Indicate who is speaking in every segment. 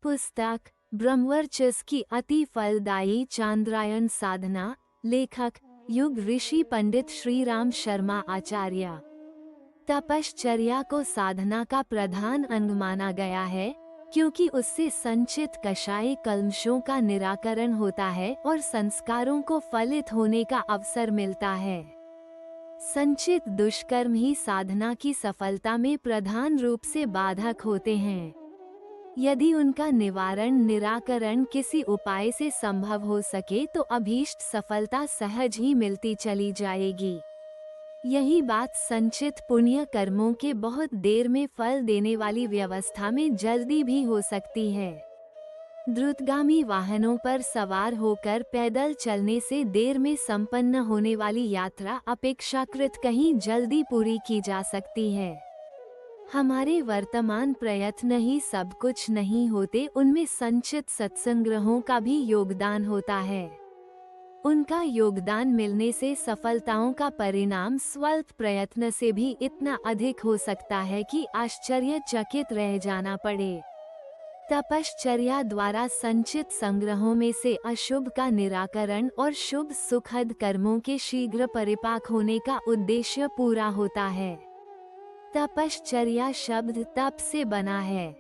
Speaker 1: पुस्तक ब्रह्मवर्चस की अति फलदायी चांद्रायण साधना। लेखक युग ऋषि पंडित श्री राम शर्मा आचार्य। तपश्चर्या को साधना का प्रधान अंग माना गया है, क्योंकि उससे संचित कषाय कल्मशों का निराकरण होता है और संस्कारों को फलित होने का अवसर मिलता है। संचित दुष्कर्म ही साधना की सफलता में प्रधान रूप से बाधक होते हैं। यदि उनका निराकरण किसी उपाय से संभव हो सके तो अभीष्ट सफलता सहज ही मिलती चली जाएगी। यही बात संचित पुण्य कर्मों के बहुत देर में फल देने वाली व्यवस्था में जल्दी भी हो सकती है। द्रुतगामी वाहनों पर सवार होकर पैदल चलने से देर में संपन्न होने वाली यात्रा अपेक्षाकृत कहीं जल्दी पूरी की जा सकती है। हमारे वर्तमान प्रयत्न ही सब कुछ नहीं होते, उनमें संचित सत्संग्रहों का भी योगदान होता है। उनका योगदान मिलने से सफलताओं का परिणाम स्वल्प प्रयत्न से भी इतना अधिक हो सकता है कि आश्चर्यचकित रह जाना पड़े। तपश्चर्या द्वारा संचित संग्रहों में से अशुभ का निराकरण और शुभ सुखद कर्मों के शीघ्र परिपाक होने का उद्देश्य पूरा होता है। तपश्चर्या शब्द तप से बना है।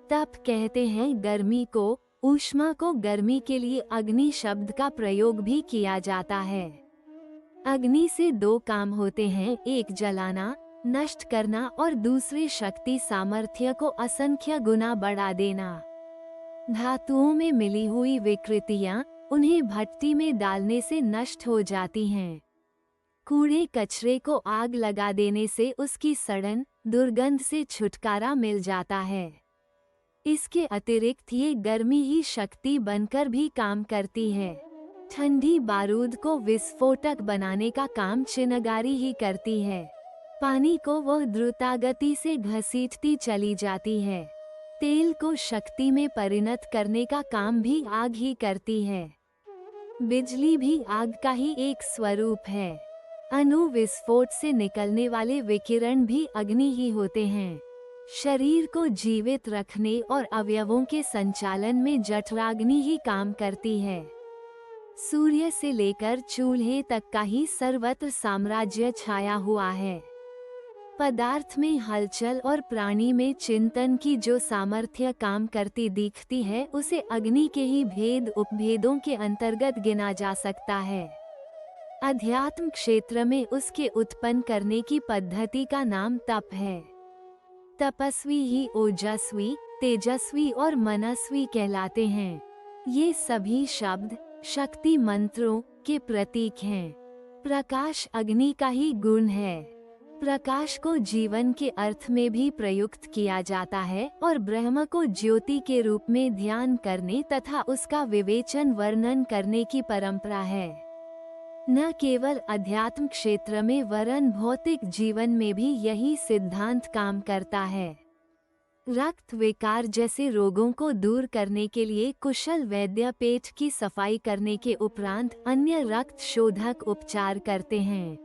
Speaker 1: तप कहते हैं गर्मी को, ऊष्मा को। गर्मी के लिए अग्नि शब्द का प्रयोग भी किया जाता है। अग्नि से दो काम होते हैं, एक जलाना, नष्ट करना, और दूसरे शक्ति सामर्थ्य को असंख्य गुना बढ़ा देना। धातुओं में मिली हुई विकृतियां उन्हें भट्टी में डालने से नष्ट हो जाती हैं। कूड़े कचरे को आग लगा देने से उसकी सड़न, दुर्गंध से छुटकारा मिल जाता है। इसके अतिरिक्त ये गर्मी ही शक्ति बनकर भी काम करती है। ठंडी बारूद को विस्फोटक बनाने का काम चिनगारी ही करती है। पानी को वह द्रुतगति से घसीटती चली जाती है। तेल को शक्ति में परिणत करने का काम भी आग ही करती है। बिजली भी आग का ही एक स्वरूप है। अणु विस्फोट से निकलने वाले विकिरण भी अग्नि ही होते हैं। शरीर को जीवित रखने और अवयवों के संचालन में जठराग्नि ही काम करती है। सूर्य से लेकर चूल्हे तक का ही सर्वत्र साम्राज्य छाया हुआ है। पदार्थ में हलचल और प्राणी में चिंतन की जो सामर्थ्य काम करती दिखती है, उसे अग्नि के ही भेद उपभेदों के अंतर्गत गिना जा सकता है। अध्यात्म क्षेत्र में उसके उत्पन्न करने की पद्धति का नाम तप है। तपस्वी ही ओजस्वी, तेजस्वी और मनस्वी कहलाते हैं। ये सभी शब्द शक्ति मंत्रों के प्रतीक हैं। प्रकाश अग्नि का ही गुण है। प्रकाश को जीवन के अर्थ में भी प्रयुक्त किया जाता है और ब्रह्म को ज्योति के रूप में ध्यान करने तथा उसका विवेचन वर्णन करने की परंपरा है। न केवल अध्यात्म क्षेत्र में वरन भौतिक जीवन में भी यही सिद्धांत काम करता है। रक्त विकार जैसे रोगों को दूर करने के लिए कुशल वैद्य पेट की सफाई करने के उपरांत अन्य रक्त शोधक उपचार करते हैं।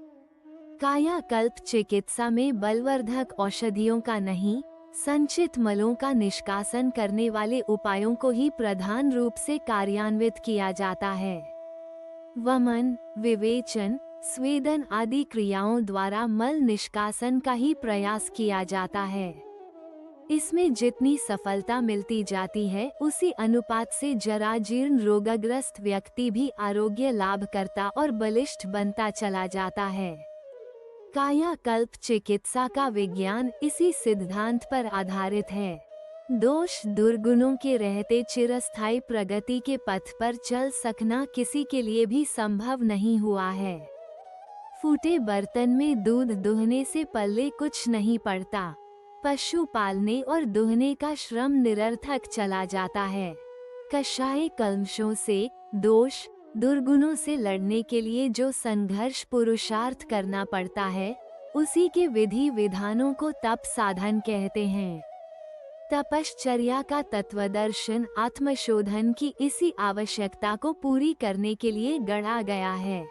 Speaker 1: कायाकल्प चिकित्सा में बलवर्धक औषधियों का नहीं, संचित मलों का निष्कासन करने वाले उपायों को ही प्रधान रूप से कार्यान्वित किया जाता है। वमन, विवेचन, स्वेदन आदि क्रियाओं द्वारा मल निष्कासन का ही प्रयास किया जाता है। इसमें जितनी सफलता मिलती जाती है, उसी अनुपात से जराजीर्ण रोगग्रस्त व्यक्ति भी आरोग्य लाभ करता और बलिष्ठ बनता चला जाता है। कायाकल्प चिकित्सा का विज्ञान इसी सिद्धांत पर आधारित है। दोष दुर्गुणों के रहते चिरस्थायी प्रगति के पथ पर चल सकना किसी के लिए भी संभव नहीं हुआ है। फूटे बर्तन में दूध दुहने से पल्ले कुछ नहीं पड़ता। पशु पालने और दुहने का श्रम निरर्थक चला जाता है। कषाय कल्मशों से, दोष दुर्गुणों से लड़ने के लिए जो संघर्ष पुरुषार्थ करना पड़ता है, उसी के विधि विधानों को तप साधन कहते हैं। तपश्चर्या का तत्वदर्शन आत्मशोधन की इसी आवश्यकता को पूरी करने के लिए गढ़ा गया है।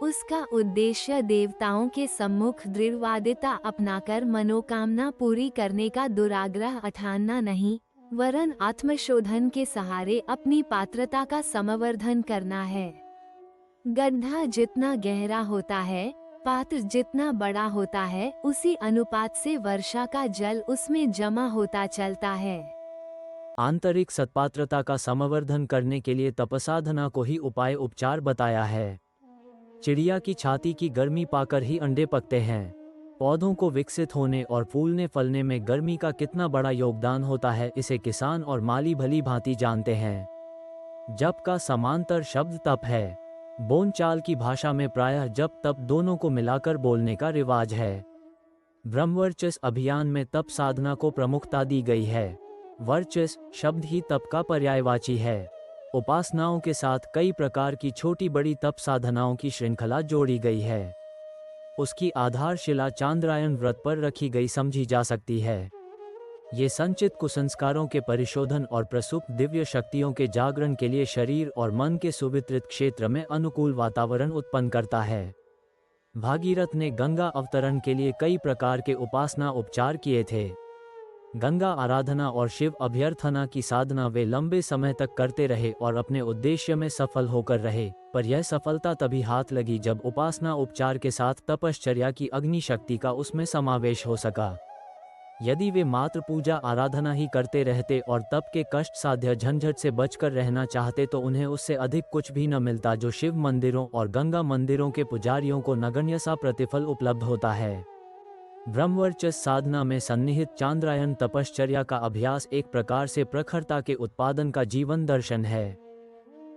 Speaker 1: उसका उद्देश्य देवताओं के सम्मुख दृढ़वादिता अपनाकर मनोकामना पूरी करने का दुराग्रह अठानना नहीं, वरन आत्मशोधन के सहारे अपनी पात्रता का समवर्धन करना है। गड्ढा जितना गहरा होता है, पात्र जितना बड़ा होता है, उसी अनुपात से वर्षा का जल उसमें जमा होता चलता है।
Speaker 2: आंतरिक सत्पात्रता का समवर्धन करने के लिए तपसाधना को ही उपाय उपचार बताया है। चिड़िया की छाती की गर्मी पाकर ही अंडे पकते हैं। पौधों को विकसित होने और फूलने फलने में गर्मी का कितना बड़ा योगदान होता है, इसे किसान और माली भली भांति जानते हैं। जप का समांतर शब्द तप है। बोलचाल की भाषा में प्रायः जप तप दोनों को मिलाकर बोलने का रिवाज है। ब्रह्मवर्चस्व अभियान में तप साधना को प्रमुखता दी गई है। वर्चस्व शब्द ही तप का पर्यायवाची है। उपासनाओं के साथ कई प्रकार की छोटी बड़ी तप साधनाओं की श्रृंखला जोड़ी गई है। उसकी आधारशिला चांद्रायन व्रत पर रखी गई समझी जा सकती है। ये संचित कुसंस्कारों के परिशोधन और प्रसुप्त दिव्य शक्तियों के जागरण के लिए शरीर और मन के सुवितरित क्षेत्र में अनुकूल वातावरण उत्पन्न करता है। भागीरथ ने गंगा अवतरण के लिए कई प्रकार के उपासना उपचार किए थे। गंगा आराधना और शिव अभ्यर्थना की साधना वे लंबे समय तक करते रहे और अपने उद्देश्य में सफल होकर रहे, पर यह सफलता तभी हाथ लगी जब उपासना उपचार के साथ तपश्चर्या की अग्नि शक्ति का उसमें समावेश हो सका। यदि वे मात्र पूजा आराधना ही करते रहते और तप के कष्ट साध्य झंझट से बचकर रहना चाहते तो उन्हें उससे अधिक कुछ भी न मिलता जो शिव मंदिरों और गंगा मंदिरों के पुजारियों को नगण्य सा प्रतिफल उपलब्ध होता है। ब्रह्मवर्चस्व साधना में सन्निहित चांद्रायन तपश्चर्या का अभ्यास एक प्रकार से प्रखरता के उत्पादन का जीवन दर्शन है।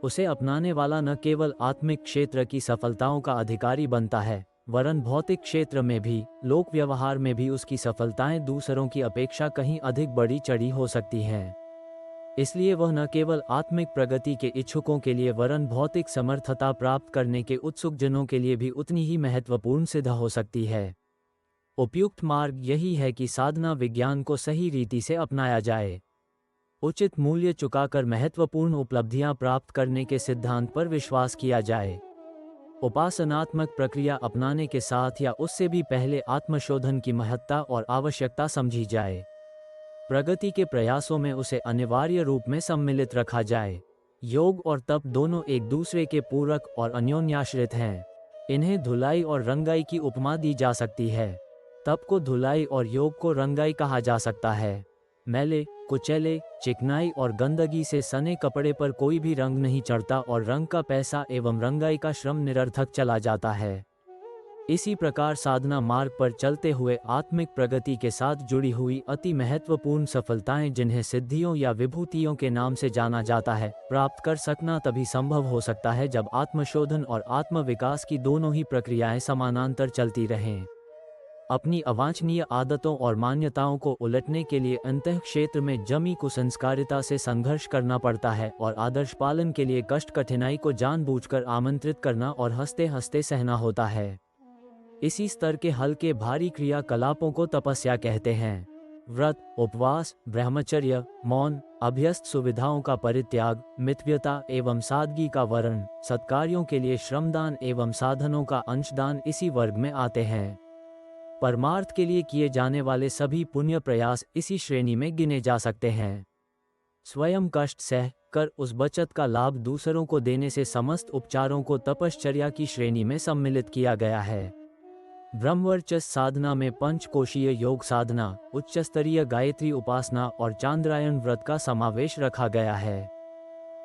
Speaker 2: उसे अपनाने वाला न केवल आत्मिक क्षेत्र की सफलताओं का अधिकारी बनता है, वरन भौतिक क्षेत्र में भी, लोक व्यवहार में भी उसकी सफलताएं दूसरों की अपेक्षा कहीं अधिक बड़ी चढ़ी हो सकती हैं। इसलिए वह न केवल आत्मिक प्रगति के इच्छुकों के लिए वरन भौतिक समर्थता प्राप्त करने के उत्सुक जनों के लिए भी उतनी ही महत्वपूर्ण सिद्ध हो सकती है। उपयुक्त मार्ग यही है कि साधना विज्ञान को सही रीति से अपनाया जाए। उचित मूल्य चुकाकर महत्वपूर्ण उपलब्धियां प्राप्त करने के सिद्धांत पर विश्वास किया जाए। उपासनात्मक प्रक्रिया अपनाने के साथ या उससे भी पहले आत्मशोधन की महत्ता और आवश्यकता समझी जाए। प्रगति के प्रयासों में उसे अनिवार्य रूप में सम्मिलित रखा जाए। योग और तप दोनों एक दूसरे के पूरक और अन्योन्याश्रित हैं। इन्हें धुलाई और रंगाई की उपमा दी जा सकती है। तप को धुलाई और योग को रंगाई कहा जा सकता है। मैले, कुचैले, चिकनाई और गंदगी से सने कपड़े पर कोई भी रंग नहीं चढ़ता और रंग का पैसा एवं रंगाई का श्रम निरर्थक चला जाता है। इसी प्रकार साधना मार्ग पर चलते हुए आत्मिक प्रगति के साथ जुड़ी हुई अति महत्वपूर्ण सफलताएं, जिन्हें सिद्धियों या विभूतियों के नाम से जाना जाता है, प्राप्त कर सकना तभी संभव हो सकता है जब आत्मशोधन और आत्मविकास की दोनों ही प्रक्रियाएं समानांतर चलती रहें। अपनी अवांछनीय आदतों और मान्यताओं को उलटने के लिए अंतः क्षेत्र में जमी कुसंस्कारिता से संघर्ष करना पड़ता है और आदर्श पालन के लिए कष्ट कठिनाई को जानबूझकर आमंत्रित करना और हंसते हंसते सहना होता है। इसी स्तर के हल्के भारी क्रियाकलापों को तपस्या कहते हैं। व्रत, उपवास, ब्रह्मचर्य, मौन, अभ्यस्त सुविधाओं का परित्याग, मितव्यता एवं सादगी का वर्ण, सत्कार्यों के लिए श्रमदान एवं साधनों का अंशदान इसी वर्ग में आते हैं। परमार्थ के लिए किए जाने वाले सभी पुण्य प्रयास इसी श्रेणी में गिने जा सकते हैं। स्वयं कष्ट सह कर उस बचत का लाभ दूसरों को देने से समस्त उपचारों को तपश्चर्या की श्रेणी में सम्मिलित किया गया है। ब्रह्मवर्चस्व साधना में पंचकोशीय योग साधना, उच्च स्तरीय गायत्री उपासना और चांद्रायन व्रत का समावेश रखा गया है।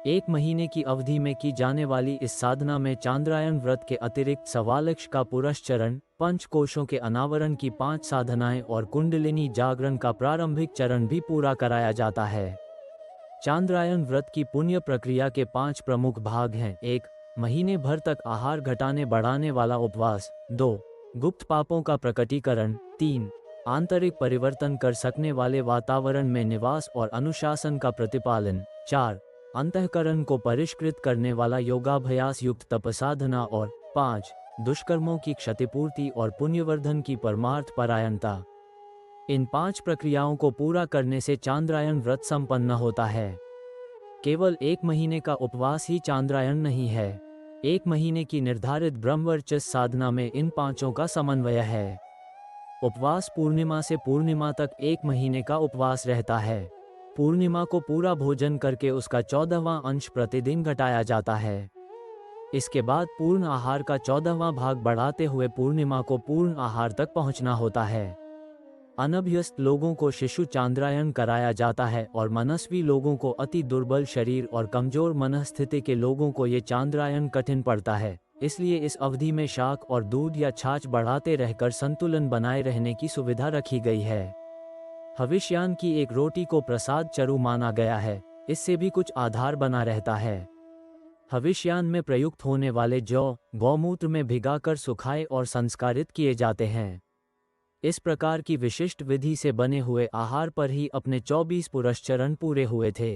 Speaker 2: 1 महीने की अवधि में की जाने वाली इस साधना में चांद्रायन व्रत के अतिरिक्त सवालक्ष का पुरश्चरण, पंचकोशों के अनावरण की 5 साधनाएं और कुंडलिनी जागरण का प्रारंभिक चरण भी पूरा कराया जाता है। चांद्रायन व्रत की पुण्य प्रक्रिया के 5 प्रमुख भाग हैं। 1. महीने भर तक आहार घटाने बढ़ाने वाला उपवास। 2. गुप्त पापों का प्रकटीकरण। 3. आंतरिक परिवर्तन कर सकने वाले वातावरण में निवास और अनुशासन का प्रतिपालन। 4. अंतःकरण को परिष्कृत करने वाला योगाभ्यास युक्त तपसाधना। और 5. दुष्कर्मों की क्षतिपूर्ति और पुण्यवर्धन की परमार्थ परायणता। इन 5 प्रक्रियाओं को पूरा करने से चांद्रायन व्रत संपन्न होता है। केवल 1 महीने का उपवास ही चांद्रायन नहीं है। 1 महीने की निर्धारित ब्रह्मवर्चस्व साधना में इन 5 का समन्वय है। उपवास पूर्णिमा से पूर्णिमा तक 1 महीने का उपवास रहता है। पूर्णिमा को पूरा भोजन करके उसका 14वां अंश प्रतिदिन घटाया जाता है। इसके बाद पूर्ण आहार का 14वां भाग बढ़ाते हुए पूर्णिमा को पूर्ण आहार तक पहुंचना होता है। अनभ्यस्त लोगों को शिशु चांद्रायन कराया जाता है और मनस्वी लोगों को, अति दुर्बल शरीर और कमजोर मनस्थिति के लोगों को ये चांद्रायन कठिन पड़ता है। इसलिए इस अवधि में शाक और दूध या छाछ बढ़ाते रहकर संतुलन बनाए रहने की सुविधा रखी गई है। हविष्यान की एक रोटी को प्रसाद चरु माना गया है, इससे भी कुछ आधार बना रहता है। हविष्यान में प्रयुक्त होने वाले जौ गौमूत्र में भिगाकर सुखाए और संस्कारित किए जाते हैं। इस प्रकार की विशिष्ट विधि से बने हुए आहार पर ही अपने 24 पुरस्चरण पूरे हुए थे।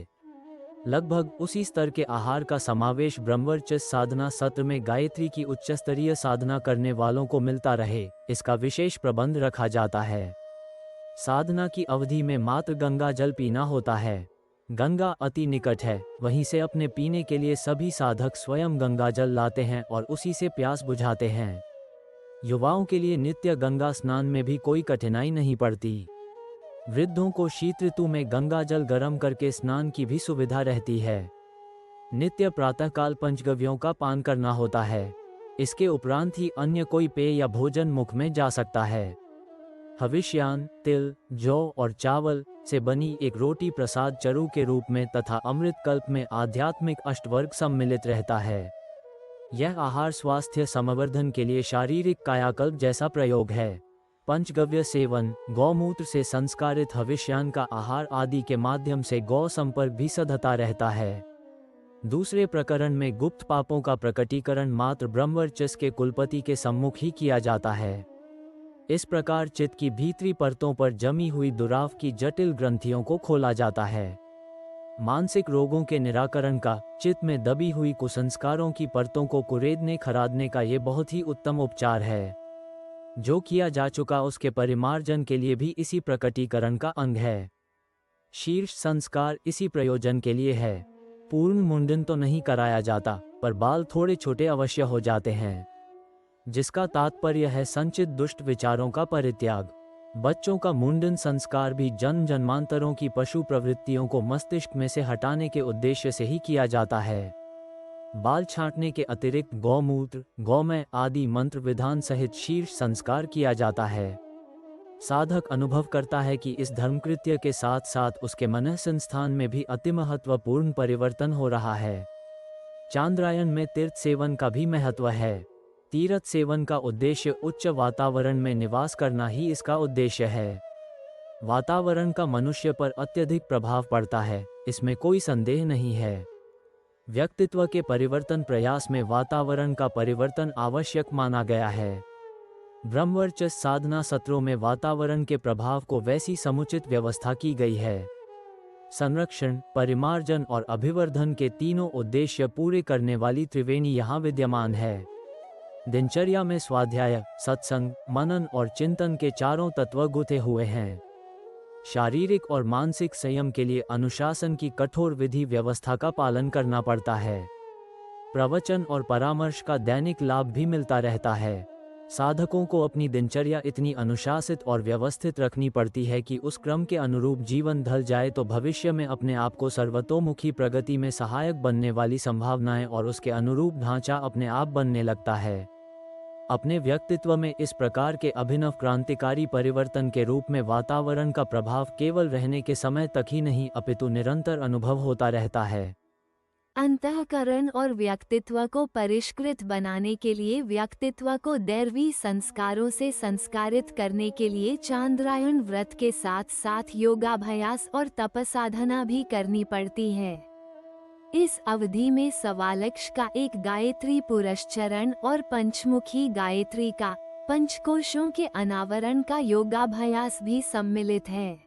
Speaker 2: लगभग उसी स्तर के आहार का समावेश ब्रह्मचर्य साधना सत्र में गायत्री की उच्चस्तरीय साधना करने वालों को मिलता रहे, इसका विशेष प्रबंध रखा जाता है। साधना की अवधि में मात्र गंगा जल पीना होता है। गंगा अति निकट है, वहीं से अपने पीने के लिए सभी साधक स्वयं गंगा जल लाते हैं और उसी से प्यास बुझाते हैं। युवाओं के लिए नित्य गंगा स्नान में भी कोई कठिनाई नहीं पड़ती। वृद्धों को शीत ऋतु में गंगा जल गर्म करके स्नान की भी सुविधा रहती है। नित्य प्रातःकाल पंचगव्यों का पान करना होता है। इसके उपरांत ही अन्य कोई पेय या भोजन मुख में जा सकता है। हविष्यान तिल, जौ और चावल से बनी एक रोटी प्रसाद चरु के रूप में तथा अमृत कल्प में आध्यात्मिक अष्टवर्ग सम्मिलित रहता है। यह आहार स्वास्थ्य संवर्धन के लिए शारीरिक कायाकल्प जैसा प्रयोग है। पंचगव्य सेवन, गौमूत्र से संस्कारित हविष्यान का आहार आदि के माध्यम से गौ संपर्क भी सधता रहता है। दूसरे प्रकरण में गुप्त पापों का प्रकटीकरण मात्र ब्रह्मचर्य के कुलपति के सम्मुख ही किया जाता है। इस प्रकार चित्त की भीतरी परतों पर जमी हुई दुराव की जटिल ग्रंथियों को खोला जाता है। मानसिक रोगों के निराकरण का, चित्त में दबी हुई कुसंस्कारों की परतों को कुरेदने खरादने का ये बहुत ही उत्तम उपचार है। जो किया जा चुका उसके परिमार्जन के लिए भी इसी प्रकटीकरण का अंग है। शीर्ष संस्कार इसी प्रयोजन के लिए है। पूर्ण मुंडन तो नहीं कराया जाता, पर बाल थोड़े छोटे अवश्य हो जाते हैं, जिसका तात्पर्य है संचित दुष्ट विचारों का परित्याग। बच्चों का मुंडन संस्कार भी जन्म जन्मांतरों की पशु प्रवृत्तियों को मस्तिष्क में से हटाने के उद्देश्य से ही किया जाता है। बाल छांटने के अतिरिक्त गौमूत्र, गौमय आदि मंत्र विधान सहित शीर्ष संस्कार किया जाता है। साधक अनुभव करता है कि इस धर्मकृत्य के साथ साथ उसके मन संस्थान में भी अति महत्वपूर्ण परिवर्तन हो रहा है। चांद्रायन में तीर्थ सेवन का भी महत्व है। तीर्थ सेवन का उद्देश्य उच्च वातावरण में निवास करना ही इसका उद्देश्य है। वातावरण का मनुष्य पर अत्यधिक प्रभाव पड़ता है, इसमें कोई संदेह नहीं है। व्यक्तित्व के परिवर्तन प्रयास में वातावरण का परिवर्तन आवश्यक माना गया है। ब्रह्मचर्य साधना सत्रों में वातावरण के प्रभाव को वैसी समुचित व्यवस्था की गई है। संरक्षण, परिमार्जन और अभिवर्धन के तीनों उद्देश्य पूरे करने वाली त्रिवेणी यहाँ विद्यमान है। दिनचर्या में स्वाध्याय, सत्संग, मनन और चिंतन के चारों तत्व गुथे हुए हैं। शारीरिक और मानसिक संयम के लिए अनुशासन की कठोर विधि व्यवस्था का पालन करना पड़ता है। प्रवचन और परामर्श का दैनिक लाभ भी मिलता रहता है। साधकों को अपनी दिनचर्या इतनी अनुशासित और व्यवस्थित रखनी पड़ती है कि उस क्रम के अनुरूप जीवन ढल जाए तो भविष्य में अपने आप को सर्वतोमुखी प्रगति में सहायक बनने वाली संभावनाएं और उसके अनुरूप ढांचा अपने आप बनने लगता है। अपने व्यक्तित्व में इस प्रकार के अभिनव क्रांतिकारी परिवर्तन के रूप में वातावरण का प्रभाव केवल रहने के समय तक ही नहीं अपितु निरंतर अनुभव होता रहता है।
Speaker 1: अंतःकरण और व्यक्तित्व को परिष्कृत बनाने के लिए, व्यक्तित्व को दैवी संस्कारों से संस्कारित करने के लिए चांद्रायन व्रत के साथ साथ योगाभ्यास और तपसाधना भी करनी पड़ती है। इस अवधि में सवालक्ष का एक गायत्री पुरस्चरण और पंचमुखी गायत्री का, पंचकोशों के अनावरण का योगाभ्यास भी सम्मिलित है।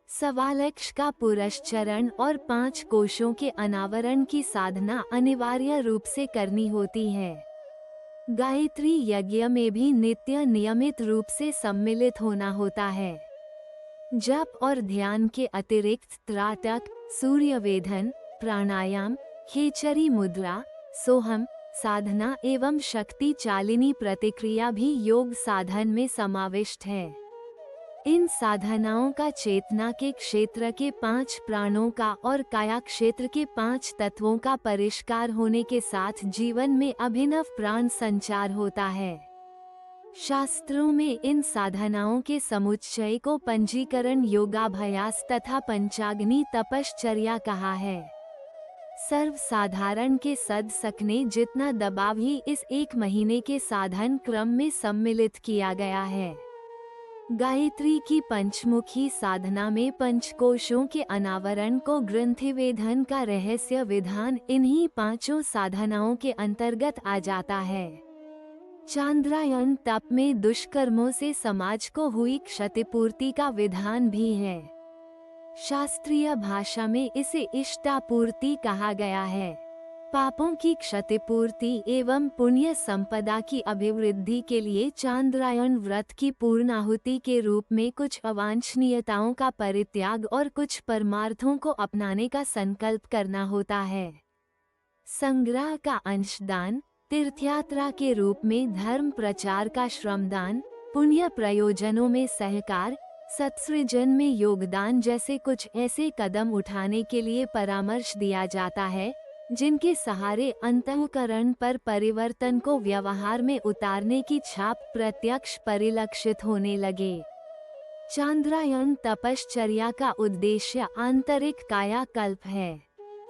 Speaker 1: सवालक्ष का पुरस्चरण और 5 कोशों के अनावरण की साधना अनिवार्य रूप से करनी होती है। गायत्री यज्ञ में भी नित्य नियमित रूप से सम्मिलित होना होता है। जप और ध्यान के अतिरिक्त त्राटक, सूर्यवेधन, प्राणायाम, खेचरी मुद्रा, सोहम साधना एवं शक्ति चालिनी प्रतिक्रिया भी योग साधन में समाविष्ट है। इन साधनाओं का चेतना के क्षेत्र के 5 प्राणों का और काया क्षेत्र के 5 तत्वों का परिष्कार होने के साथ जीवन में अभिनव प्राण संचार होता है। शास्त्रों में इन साधनाओं के समुच्चय को पंजीकरण, योगाभ्यास तथा पंचाग्नि तपश्चर्या कहा है। सर्वसाधारण के सद सकने जितना दबाव ही इस 1 महीने के साधन क्रम में सम्मिलित किया गया है। गायत्री की पंचमुखी साधना में पंचकोशों के अनावरण को ग्रंथिवेधन का रहस्य विधान इन्हीं 5 साधनाओं के अंतर्गत आ जाता है। चांद्रायन तप में दुष्कर्मों से समाज को हुई क्षतिपूर्ति का विधान भी है। शास्त्रीय भाषा में इसे इष्टापूर्ति कहा गया है। पापों की क्षतिपूर्ति एवं पुण्य संपदा की अभिवृद्धि के लिए चांद्रायन व्रत की पूर्णाहुति के रूप में कुछ अवांछनीयताओं का परित्याग और कुछ परमार्थों को अपनाने का संकल्प करना होता है। संग्रह का अंशदान, तीर्थयात्रा के रूप में धर्म प्रचार का श्रमदान, पुण्य प्रयोजनों में सहकार, सत्सृजन में योगदान जैसे कुछ ऐसे कदम उठाने के लिए परामर्श दिया जाता है जिनके सहारे अंतःकरण पर परिवर्तन को व्यवहार में उतारने की छाप प्रत्यक्ष परिलक्षित होने लगे। चांद्रायन तपश्चर्या का उद्देश्य आंतरिक कायाकल्प है।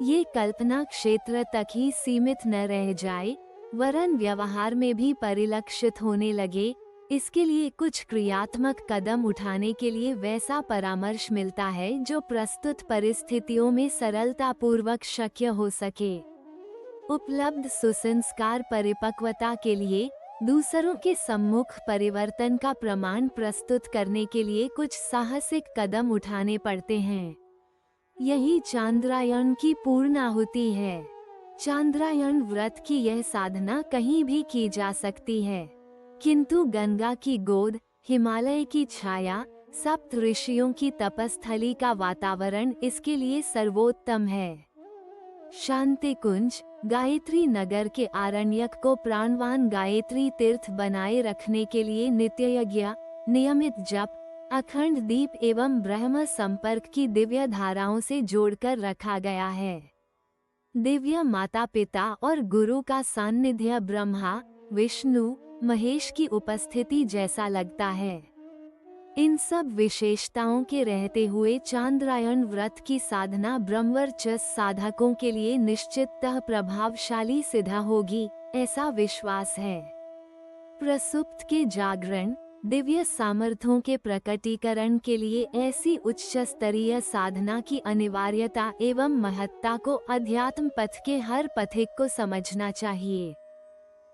Speaker 1: ये कल्पना क्षेत्र तक ही सीमित न रह जाए, वरन व्यवहार में भी परिलक्षित होने लगे। इसके लिए कुछ क्रियात्मक कदम उठाने के लिए वैसा परामर्श मिलता है जो प्रस्तुत परिस्थितियों में सरलतापूर्वक शक्य हो सके। उपलब्ध सुसंस्कार परिपक्वता के लिए दूसरों के सम्मुख परिवर्तन का प्रमाण प्रस्तुत करने के लिए कुछ साहसिक कदम उठाने पड़ते हैं। यही चांद्रायन की पूर्णाहुति है। चांद्रायन व्रत की यह साधना कहीं भी की जा सकती है, किंतु गंगा की गोद, हिमालय की छाया, सप्त ऋषियों की तपस्थली का वातावरण इसके लिए सर्वोत्तम है। शांति कुंज, गायत्री नगर के आरण्यक को प्राणवान गायत्री तीर्थ बनाए रखने के लिए नित्य यज्ञ, नियमित जप, अखंड दीप एवं ब्रह्म संपर्क की दिव्य धाराओं से जोड़कर रखा गया है। दिव्य माता पिता और गुरु का सान्निध्य ब्रह्मा, विष्णु, महेश की उपस्थिति जैसा लगता है। इन सब विशेषताओं के रहते हुए चांद्रायन व्रत की साधना ब्रह्मवर्चस साधकों के लिए निश्चिततः प्रभावशाली सिद्ध होगी, ऐसा विश्वास है। प्रसुप्त के जागरण, दिव्य सामर्थ्यों के प्रकटीकरण के लिए ऐसी उच्च स्तरीय साधना की अनिवार्यता एवं महत्ता को अध्यात्म पथ के हर पथिक को समझना चाहिए।